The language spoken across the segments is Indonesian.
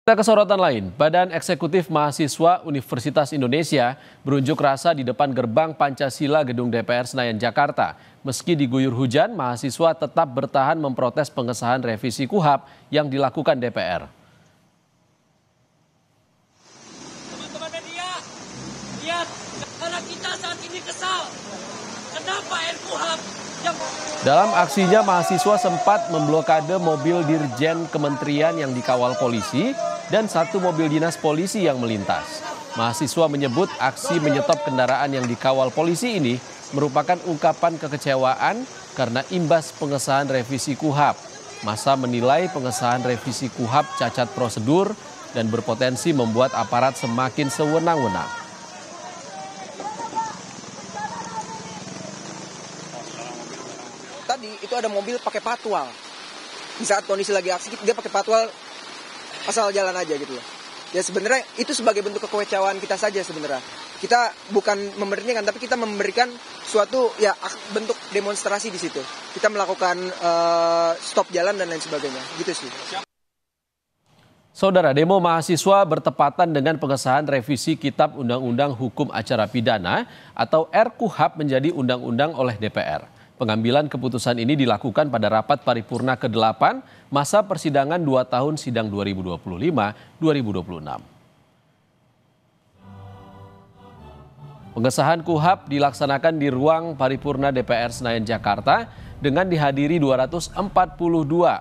Kita ke sorotan lain, Badan Eksekutif Mahasiswa Universitas Indonesia berunjuk rasa di depan gerbang Pancasila Gedung DPR Senayan, Jakarta. Meski diguyur hujan, mahasiswa tetap bertahan memprotes pengesahan revisi KUHP yang dilakukan DPR. Teman-teman media, lihat, karena kita saat ini kesal. Kenapa RKUHP yang... Dalam aksinya, mahasiswa sempat memblokade mobil Dirjen Kementerian yang dikawal polisi dan satu mobil dinas polisi yang melintas. Mahasiswa menyebut aksi menyetop kendaraan yang dikawal polisi ini merupakan ungkapan kekecewaan karena imbas pengesahan revisi KUHP. Massa menilai pengesahan revisi KUHP cacat prosedur dan berpotensi membuat aparat semakin sewenang-wenang. Tadi itu ada mobil pakai patwal. Di saat kondisi lagi aksi, dia pakai patwal asal jalan aja gitu loh. Ya sebenarnya itu sebagai bentuk kekecewaan kita saja sebenarnya. Kita bukan memberikan, tapi kita memberikan suatu ya bentuk demonstrasi di situ. Kita melakukan stop jalan dan lain sebagainya. Gitu sih. Saudara, demo mahasiswa bertepatan dengan pengesahan revisi Kitab Undang-Undang Hukum Acara Pidana atau RKUHP menjadi undang-undang oleh DPR. Pengambilan keputusan ini dilakukan pada rapat paripurna ke-8 masa persidangan 2 tahun sidang 2025-2026. Pengesahan KUHP dilaksanakan di ruang paripurna DPR Senayan, Jakarta dengan dihadiri 242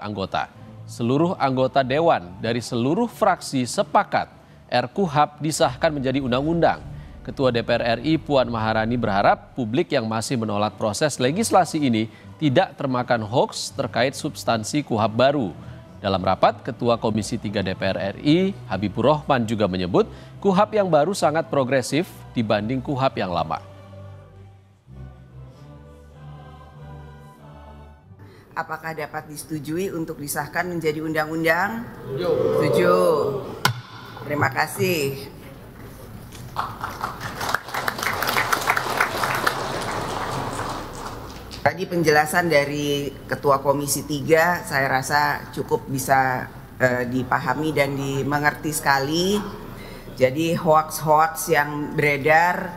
anggota. Seluruh anggota dewan dari seluruh fraksi sepakat RKUHP disahkan menjadi undang-undang. Ketua DPR RI Puan Maharani berharap publik yang masih menolak proses legislasi ini tidak termakan hoaks terkait substansi KUHP baru. Dalam rapat, Ketua Komisi 3 DPR RI Habibur Rahman juga menyebut KUHP yang baru sangat progresif dibanding KUHP yang lama. Apakah dapat disetujui untuk disahkan menjadi undang-undang? Setuju. Terima kasih. Tadi penjelasan dari Ketua Komisi 3 saya rasa cukup bisa dipahami dan dimengerti sekali. Jadi hoaks-hoaks yang beredar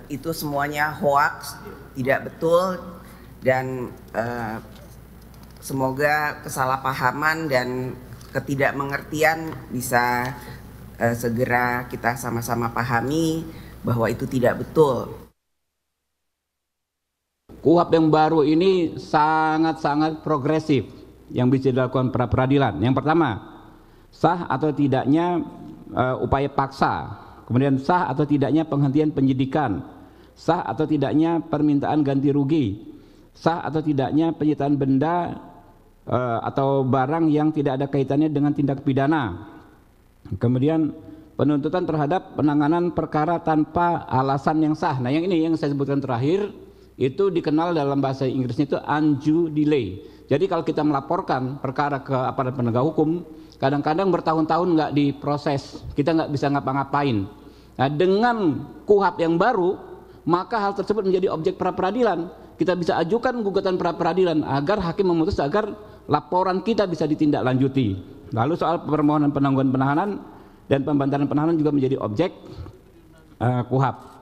itu semuanya hoaks, tidak betul, dan semoga kesalahpahaman dan ketidakmengertian bisa segera kita sama-sama pahami bahwa itu tidak betul. KUHP yang baru ini sangat-sangat progresif yang bisa dilakukan pra peradilan. Yang pertama, sah atau tidaknya upaya paksa, kemudian sah atau tidaknya penghentian penyidikan, sah atau tidaknya permintaan ganti rugi, sah atau tidaknya penyitaan benda atau barang yang tidak ada kaitannya dengan tindak pidana. Kemudian penuntutan terhadap penanganan perkara tanpa alasan yang sah. Nah, yang ini yang saya sebutkan terakhir itu dikenal dalam bahasa Inggrisnya itu undue delay. Jadi kalau kita melaporkan perkara ke aparat penegak hukum, kadang-kadang bertahun-tahun nggak diproses, kita nggak bisa ngapa-ngapain. Nah, dengan KUHP yang baru, maka hal tersebut menjadi objek pra peradilan. Kita bisa ajukan gugatan pra peradilan agar hakim memutus agar laporan kita bisa ditindaklanjuti. Lalu soal permohonan penangguhan penahanan dan pembantaran penahanan juga menjadi objek KUHP.